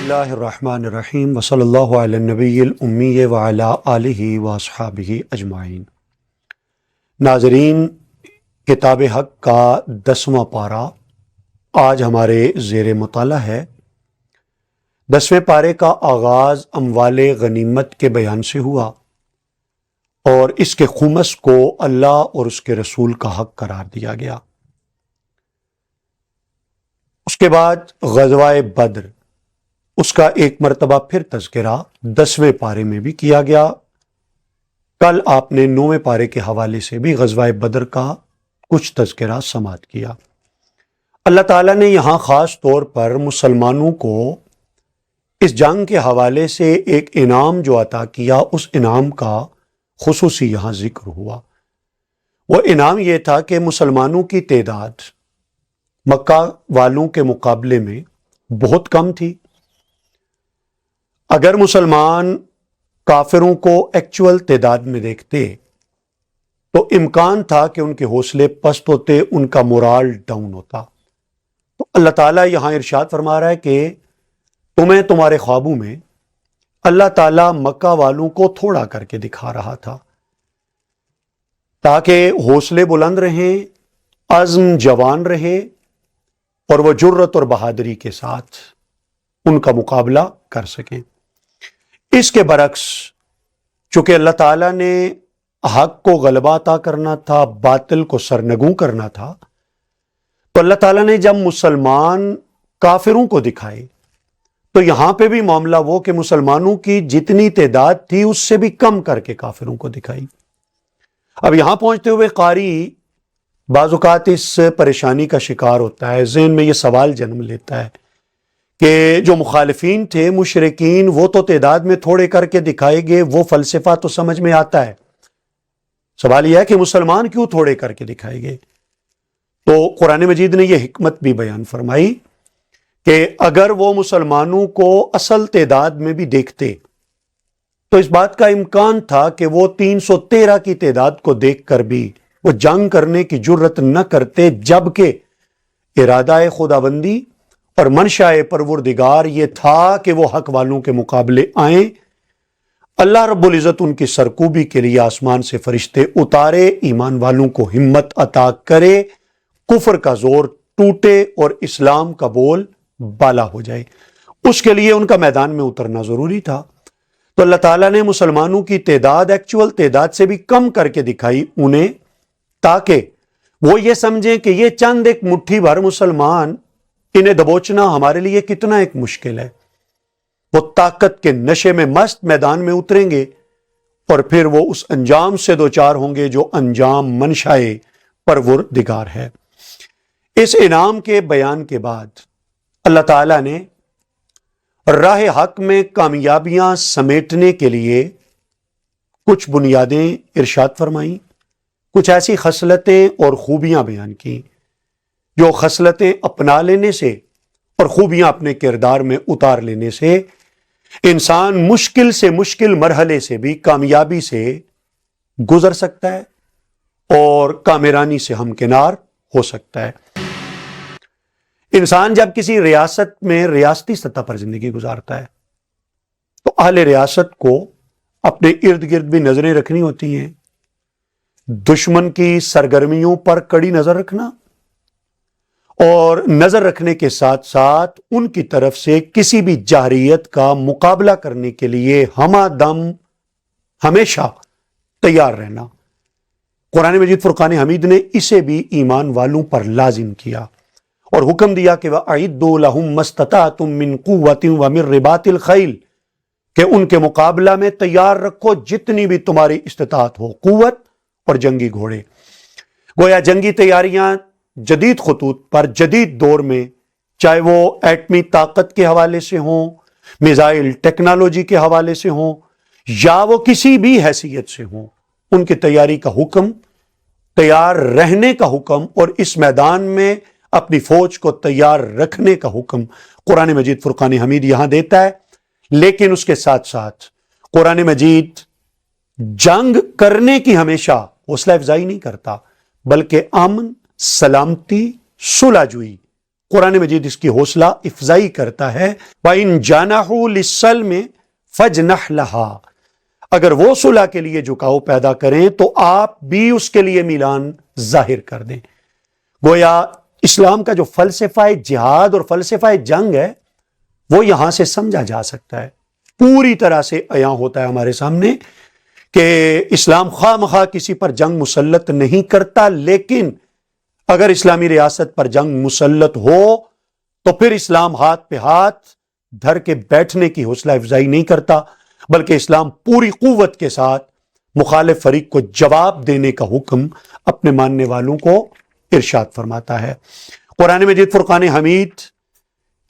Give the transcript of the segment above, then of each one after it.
اللہ الرحمن الرحیم وصلی اللہ علی النبی الامی وعلی آلہ واصحابہ اجمعین۔ ناظرین، کتاب حق کا 10واں پارہ آج ہمارے زیر مطالعہ ہے۔ 10ویں پارے کا آغاز اموال غنیمت کے بیان سے ہوا اور اس کے خمس کو اللہ اور اس کے رسول کا حق قرار دیا گیا۔ اس کے بعد غزوہ بدر، اس کا ایک مرتبہ پھر تذکرہ 10ویں پارے میں بھی کیا گیا۔ کل آپ نے 9ویں پارے کے حوالے سے بھی غزوہ بدر کا کچھ تذکرہ سماعت کیا۔ اللہ تعالیٰ نے یہاں خاص طور پر مسلمانوں کو اس جنگ کے حوالے سے ایک انعام جو عطا کیا، اس انعام کا خصوصی یہاں ذکر ہوا۔ وہ انعام یہ تھا کہ مسلمانوں کی تعداد مکہ والوں کے مقابلے میں بہت کم تھی۔ اگر مسلمان کافروں کو ایکچول تعداد میں دیکھتے تو امکان تھا کہ ان کے حوصلے پست ہوتے، ان کا مورال ڈاؤن ہوتا۔ تو اللہ تعالیٰ یہاں ارشاد فرما رہا ہے کہ تمہیں تمہارے خوابوں میں اللہ تعالیٰ مکہ والوں کو تھوڑا کر کے دکھا رہا تھا تاکہ حوصلے بلند رہیں، عزم جوان رہے اور وہ جرت اور بہادری کے ساتھ ان کا مقابلہ کر سکیں۔ اس کے برعکس چونکہ اللہ تعالیٰ نے حق کو غلبہ عطا کرنا تھا، باطل کو سرنگوں کرنا تھا، تو اللہ تعالیٰ نے جب مسلمان کافروں کو دکھائے تو یہاں پہ بھی معاملہ وہ کہ مسلمانوں کی جتنی تعداد تھی اس سے بھی کم کر کے کافروں کو دکھائی۔ اب یہاں پہنچتے ہوئے قاری بعض اوقات اس پریشانی کا شکار ہوتا ہے، ذہن میں یہ سوال جنم لیتا ہے کہ جو مخالفین تھے، مشرکین، وہ تو تعداد میں تھوڑے کر کے دکھائے گے، وہ فلسفہ تو سمجھ میں آتا ہے۔ سوال یہ ہے کہ مسلمان کیوں تھوڑے کر کے دکھائے گے؟ تو قرآن مجید نے یہ حکمت بھی بیان فرمائی کہ اگر وہ مسلمانوں کو اصل تعداد میں بھی دیکھتے تو اس بات کا امکان تھا کہ وہ 313 کی تعداد کو دیکھ کر بھی وہ جنگ کرنے کی جرت نہ کرتے، جبکہ ارادہ خداوندی اور منشاء پروردگار یہ تھا کہ وہ حق والوں کے مقابلے آئیں۔ اللہ رب العزت ان کی سرکوبی کے لیے آسمان سے فرشتے اتارے، ایمان والوں کو ہمت عطا کرے، کفر کا زور ٹوٹے اور اسلام کا بول بالا ہو جائے۔ اس کے لیے ان کا میدان میں اترنا ضروری تھا۔ تو اللہ تعالیٰ نے مسلمانوں کی تعداد ایکچول تعداد سے بھی کم کر کے دکھائی انہیں، تاکہ وہ یہ سمجھیں کہ یہ چند ایک مٹھی بھر مسلمان، انہیں دبوچنا ہمارے لیے کتنا ایک مشکل ہے۔ وہ طاقت کے نشے میں مست میدان میں اتریں گے اور پھر وہ اس انجام سے دوچار ہوں گے جو انجام منشاء پروردگار ہے۔ اس انعام کے بیان کے بعد اللہ تعالیٰ نے راہ حق میں کامیابیاں سمیٹنے کے لیے کچھ بنیادیں ارشاد فرمائیں، کچھ ایسی خصلتیں اور خوبیاں بیان کی جو خصلتیں اپنا لینے سے اور خوبیاں اپنے کردار میں اتار لینے سے انسان مشکل سے مشکل مرحلے سے بھی کامیابی سے گزر سکتا ہے اور کامرانی سے ہمکنار ہو سکتا ہے۔ انسان جب کسی ریاست میں ریاستی سطح پر زندگی گزارتا ہے تو اہل ریاست کو اپنے ارد گرد بھی نظریں رکھنی ہوتی ہیں، دشمن کی سرگرمیوں پر کڑی نظر رکھنا اور نظر رکھنے کے ساتھ ساتھ ان کی طرف سے کسی بھی جارحیت کا مقابلہ کرنے کے لیے ہمہ دم ہمیشہ تیار رہنا۔ قرآن مجید فرقان حمید نے اسے بھی ایمان والوں پر لازم کیا اور حکم دیا کہ وَأَعِدُّوا لَهُم مَّا اسْتَطَعْتُم مِّن قُوَّةٍ وَمِن رِّبَاطِ الْخَيْلِ، کہ ان کے مقابلہ میں تیار رکھو جتنی بھی تمہاری استطاعت ہو، قوت اور جنگی گھوڑے۔ گویا جنگی تیاریاں جدید خطوط پر جدید دور میں، چاہے وہ ایٹمی طاقت کے حوالے سے ہوں، میزائل ٹیکنالوجی کے حوالے سے ہوں، یا وہ کسی بھی حیثیت سے ہوں، ان کی تیاری کا حکم، تیار رہنے کا حکم اور اس میدان میں اپنی فوج کو تیار رکھنے کا حکم قرآن مجید فرقان حمید یہاں دیتا ہے۔ لیکن اس کے ساتھ ساتھ قرآن مجید جنگ کرنے کی ہمیشہ حوصلہ افزائی نہیں کرتا، بلکہ امن، سلامتی، صلح جوئی قرآن مجید اس کی حوصلہ افزائی کرتا ہے وَإِن جَنَحُوا لِلسَّلْمِ فَاجْنَحْ لَهَا، اگر وہ صلح کے لیے جھکاؤ پیدا کریں تو آپ بھی اس کے لیے میلان ظاہر کر دیں۔ گویا اسلام کا جو فلسفہ جہاد اور فلسفہ جنگ ہے وہ یہاں سے سمجھا جا سکتا ہے، پوری طرح سے عیاں ہوتا ہے ہمارے سامنے کہ اسلام خواہ مخواہ کسی پر جنگ مسلط نہیں کرتا، لیکن اگر اسلامی ریاست پر جنگ مسلط ہو تو پھر اسلام ہاتھ پہ ہاتھ دھر کے بیٹھنے کی حوصلہ افزائی نہیں کرتا، بلکہ اسلام پوری قوت کے ساتھ مخالف فریق کو جواب دینے کا حکم اپنے ماننے والوں کو ارشاد فرماتا ہے۔ قرآن مجید فرقان حمید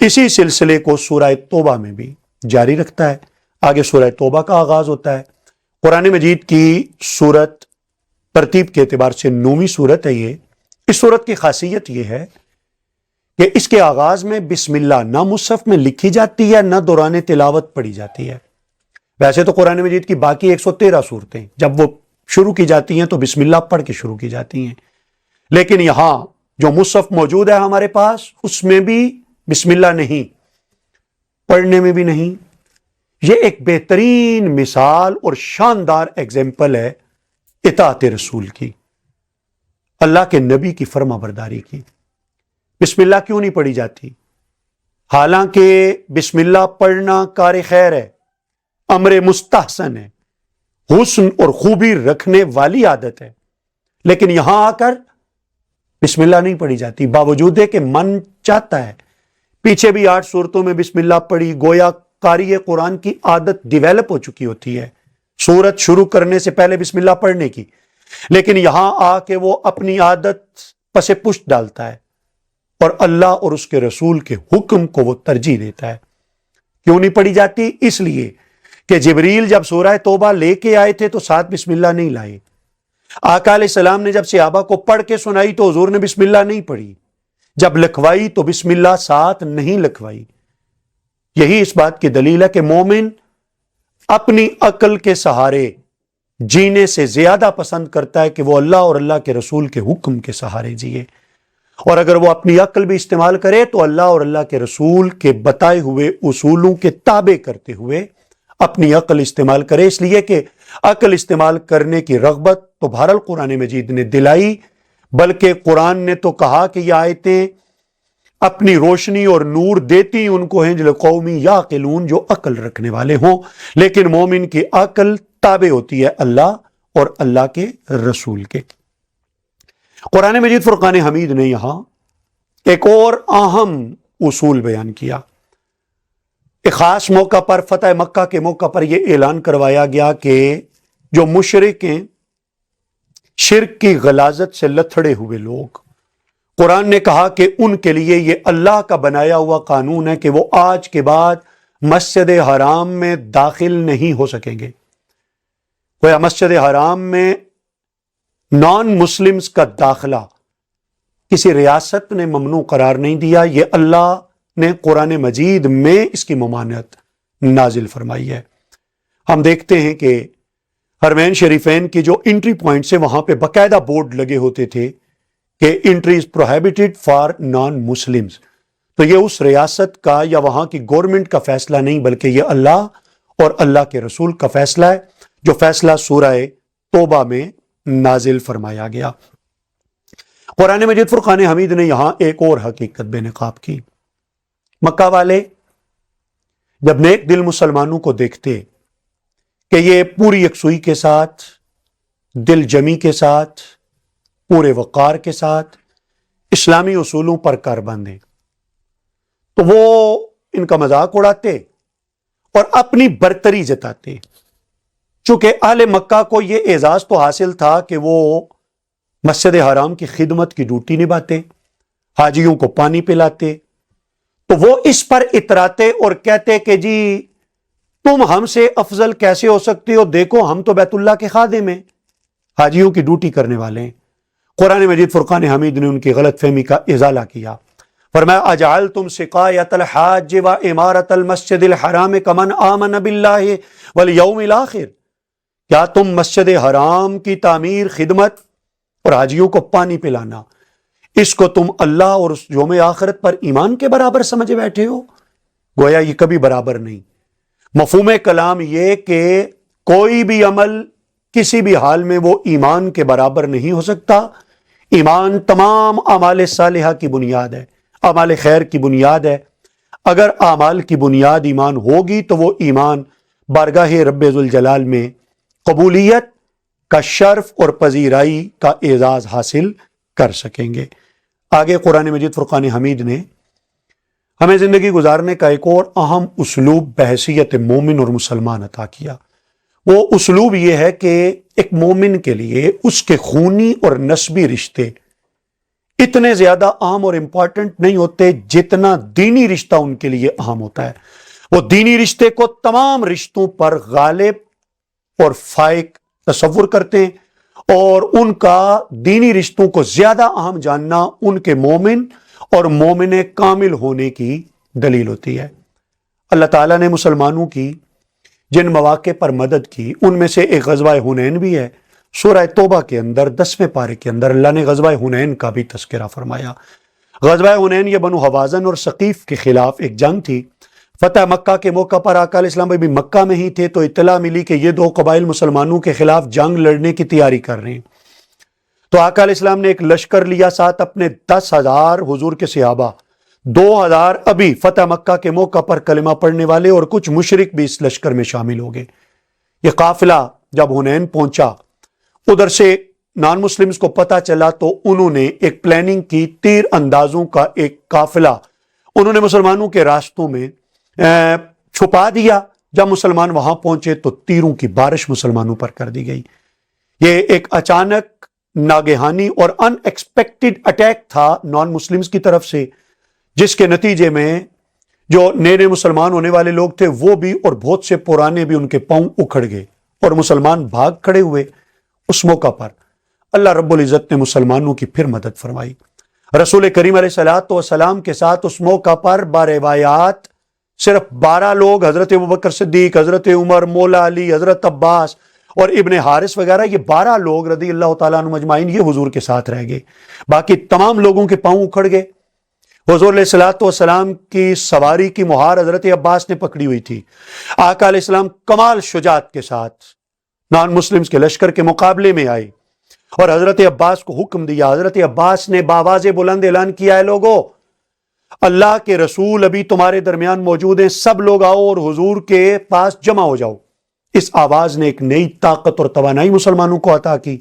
اسی سلسلے کو سورہ توبہ میں بھی جاری رکھتا ہے۔ آگے سورہ توبہ کا آغاز ہوتا ہے۔ قرآن مجید کی سورت ترتیب کے اعتبار سے 9ویں سورت ہے یہ۔ اس سورت کی خاصیت یہ ہے کہ اس کے آغاز میں بسم اللہ نہ مصحف میں لکھی جاتی ہے نہ دوران تلاوت پڑھی جاتی ہے۔ ویسے تو قرآن مجید کی باقی 113 سورتیں جب وہ شروع کی جاتی ہیں تو بسم اللہ پڑھ کے شروع کی جاتی ہیں، لیکن یہاں جو مصحف موجود ہے ہمارے پاس اس میں بھی بسم اللہ نہیں، پڑھنے میں بھی نہیں۔ یہ ایک بہترین مثال اور شاندار ایگزامپل ہے اطاعت رسول کی، اللہ کے نبی کی فرما برداری کی۔ بسم اللہ کیوں نہیں پڑھی جاتی؟ حالانکہ بسم اللہ پڑھنا کار خیر ہے، امر مستحسن ہے، حسن اور خوبی رکھنے والی عادت ہے، لیکن یہاں آ کر بسم اللہ نہیں پڑھی جاتی، باوجود ہے کہ من چاہتا ہے۔ پیچھے بھی 8 سورتوں میں بسم اللہ پڑھی، گویا قاری قرآن کی عادت ڈیویلپ ہو چکی ہوتی ہے سورت شروع کرنے سے پہلے بسم اللہ پڑھنے کی، لیکن یہاں آ کے وہ اپنی عادت پس پشت ڈالتا ہے اور اللہ اور اس کے رسول کے حکم کو وہ ترجیح دیتا ہے۔ کیوں نہیں پڑھی جاتی؟ اس لیے کہ جبریل جب سورہ توبہ لے کے آئے تھے تو ساتھ بسم اللہ نہیں لائے۔ آقا علیہ السلام نے جب صحابہ کو پڑھ کے سنائی تو حضور نے بسم اللہ نہیں پڑھی، جب لکھوائی تو بسم اللہ ساتھ نہیں لکھوائی۔ یہی اس بات کی دلیل ہے کہ مومن اپنی عقل کے سہارے جینے سے زیادہ پسند کرتا ہے کہ وہ اللہ اور اللہ کے رسول کے حکم کے سہارے جیے، اور اگر وہ اپنی عقل بھی استعمال کرے تو اللہ اور اللہ کے رسول کے بتائے ہوئے اصولوں کے تابع کرتے ہوئے اپنی عقل استعمال کرے، اس لیے کہ عقل استعمال کرنے کی رغبت تو بہرحال قرآن مجید نے دلائی، بلکہ قرآن نے تو کہا کہ یہ آیتیں اپنی روشنی اور نور دیتی ان کو ہیں جو قومی یعقلون، جو عقل رکھنے والے ہوں، لیکن مومن کی عقل تابع ہوتی ہے اللہ اور اللہ کے رسول کے۔ قرآن مجید فرقان حمید نے یہاں ایک اور اہم اصول بیان کیا۔ ایک خاص موقع پر، فتح مکہ کے موقع پر یہ اعلان کروایا گیا کہ جو مشرک ہیں، شرک کی غلاظت سے لتھڑے ہوئے لوگ، قرآن نے کہا کہ ان کے لیے یہ اللہ کا بنایا ہوا قانون ہے کہ وہ آج کے بعد مسجد حرام میں داخل نہیں ہو سکیں گے۔ گویا مسجد حرام میں نان مسلمز کا داخلہ کسی ریاست نے ممنوع قرار نہیں دیا، یہ اللہ نے قرآن مجید میں اس کی ممانعت نازل فرمائی ہے۔ ہم دیکھتے ہیں کہ حرمین شریفین کی جو انٹری پوائنٹس ہیں وہاں پہ باقاعدہ بورڈ لگے ہوتے تھے کہ entry is prohibited for non Muslims. تو یہ اس ریاست کا یا وہاں کی گورنمنٹ کا فیصلہ نہیں، بلکہ یہ اللہ اور اللہ کے رسول کا فیصلہ ہے، جو فیصلہ سورہ توبہ میں نازل فرمایا گیا۔ قرآن مجید فرقان حمید نے یہاں ایک اور حقیقت بے نقاب کی۔ مکہ والے جب نیک دل مسلمانوں کو دیکھتے کہ یہ پوری یکسوئی کے ساتھ، دل جمی کے ساتھ، پورے وقار کے ساتھ اسلامی اصولوں پر کاربند ہیں، تو وہ ان کا مذاق اڑاتے اور اپنی برتری جتاتے۔ چونکہ اہل مکہ کو یہ اعزاز تو حاصل تھا کہ وہ مسجد حرام کی خدمت کی ڈیوٹی نبھاتے، حاجیوں کو پانی پلاتے، تو وہ اس پر اتراتے اور کہتے کہ جی تم ہم سے افضل کیسے ہو سکتے ہو، دیکھو ہم تو بیت اللہ کے خادم ہیں، حاجیوں کی ڈیوٹی کرنے والے ہیں۔ قرآن مجید فرقان حمید نے ان کی غلط فہمی کا ازالہ کیا، فرمایا اجعلتم سقایۃ الحاج و امارۃ المسجد الحرام کمن آمن باللہ والیوم الآخر، کیا تم مسجد حرام کی تعمیر، خدمت اور حاجیوں کو پانی پلانا اس کو تم اللہ اور اس یوم آخرت پر ایمان کے برابر سمجھے بیٹھے ہو؟ گویا یہ کبھی برابر نہیں۔ مفہوم کلام یہ کہ کوئی بھی عمل کسی بھی حال میں وہ ایمان کے برابر نہیں ہو سکتا۔ ایمان تمام اعمال صالحہ کی بنیاد ہے، اعمال خیر کی بنیاد ہے۔ اگر اعمال کی بنیاد ایمان ہوگی تو وہ ایمان بارگاہ رب ذوالجلال میں قبولیت کا شرف اور پذیرائی کا اعزاز حاصل کر سکیں گے۔ آگے قرآن مجید فرقان حمید نے ہمیں زندگی گزارنے کا ایک اور اہم اسلوب بحیثیت مومن اور مسلمان عطا کیا۔ وہ اسلوب یہ ہے کہ ایک مومن کے لیے اس کے خونی اور نسبی رشتے اتنے زیادہ اہم اور امپورٹنٹ نہیں ہوتے جتنا دینی رشتہ ان کے لیے اہم ہوتا ہے۔ وہ دینی رشتے کو تمام رشتوں پر غالب اور فائق تصور کرتے ہیں، اور ان کا دینی رشتوں کو زیادہ اہم جاننا ان کے مومن اور مومن کامل ہونے کی دلیل ہوتی ہے۔ اللہ تعالیٰ نے مسلمانوں کی جن مواقع پر مدد کی ان میں سے ایک غزوہ حنین بھی ہے۔ سورہ توبہ کے اندر 10ویں پارے کے اندر اللہ نے غزوہ حنین کا بھی تذکرہ فرمایا۔ غزوہ حنین یہ بنو حوازن اور ثقیف کے خلاف ایک جنگ تھی۔ فتح مکہ کے موقع پر آقا علیہ السلام بھی مکہ میں ہی تھے تو اطلاع ملی کہ یہ دو قبائل مسلمانوں کے خلاف جنگ لڑنے کی تیاری کر رہے ہیں۔ تو آقا علیہ السلام نے ایک لشکر لیا، ساتھ اپنے 10,000 حضور کے صحابہ، 2,000 ابھی فتح مکہ کے موقع پر کلمہ پڑھنے والے، اور کچھ مشرک بھی اس لشکر میں شامل ہو گئے۔ یہ قافلہ جب حنین پہنچا، ادھر سے نان مسلمز کو پتہ چلا تو انہوں نے ایک پلاننگ کی، تیر اندازوں کا ایک قافلہ انہوں نے مسلمانوں کے راستوں میں چھپا دیا۔ جب مسلمان وہاں پہنچے تو تیروں کی بارش مسلمانوں پر کر دی گئی۔ یہ ایک اچانک، ناگہانی اور ان ایکسپیکٹڈ اٹیک تھا نان مسلمز کی طرف سے، جس کے نتیجے میں جو نئے نئے مسلمان ہونے والے لوگ تھے وہ بھی اور بہت سے پرانے بھی ان کے پاؤں اکھڑ گئے اور مسلمان بھاگ کھڑے ہوئے۔ اس موقع پر اللہ رب العزت نے مسلمانوں کی پھر مدد فرمائی۔ رسول کریم علیہ الصلوۃ والسلام کے ساتھ اس موقع پر باروایات صرف 12 لوگ، حضرت ابوبکر صدیق، حضرت عمر، مولا علی، حضرت عباس اور ابن حارث وغیرہ، یہ 12 لوگ رضی اللہ تعالیٰ عنہم اجمعین یہ حضور کے ساتھ رہ گئے۔ باقی تمام لوگوں کے پاؤں اکھڑ گئے۔ حضور علیہ الصلوۃ والسلام کی سواری کی مہار حضرت عباس نے پکڑی ہوئی تھی۔ آقا علیہ السلام کمال شجاعت کے ساتھ نان مسلمز کے لشکر کے مقابلے میں آئے اور حضرت عباس کو حکم دیا۔ حضرت عباس نے بآواز بلند اعلان کیا، ہے لوگو، اللہ کے رسول ابھی تمہارے درمیان موجود ہیں، سب لوگ آؤ اور حضور کے پاس جمع ہو جاؤ۔ اس آواز نے ایک نئی طاقت اور توانائی مسلمانوں کو عطا کی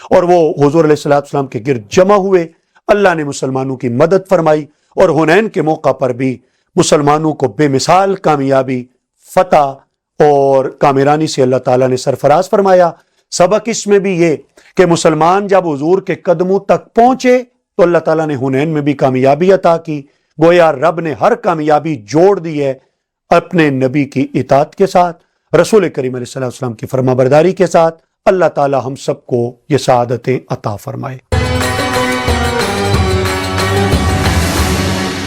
اور وہ حضور علیہ السلام کے گرد جمع ہوئے۔ اللہ نے مسلمانوں کی مدد فرمائی اور حنین کے موقع پر بھی مسلمانوں کو بے مثال کامیابی، فتح اور کامرانی سے اللہ تعالیٰ نے سرفراز فرمایا۔ سبق اس میں بھی یہ کہ مسلمان جب حضور کے قدموں تک پہنچے تو اللہ تعالیٰ نے حنین میں بھی کامیابی عطا کی۔ گویا رب نے ہر کامیابی جوڑ دی ہے اپنے نبی کی اطاعت کے ساتھ، رسول کریم علیہ السلام کی فرما برداری کے ساتھ۔ اللہ تعالیٰ ہم سب کو یہ سعادتیں عطا فرمائے۔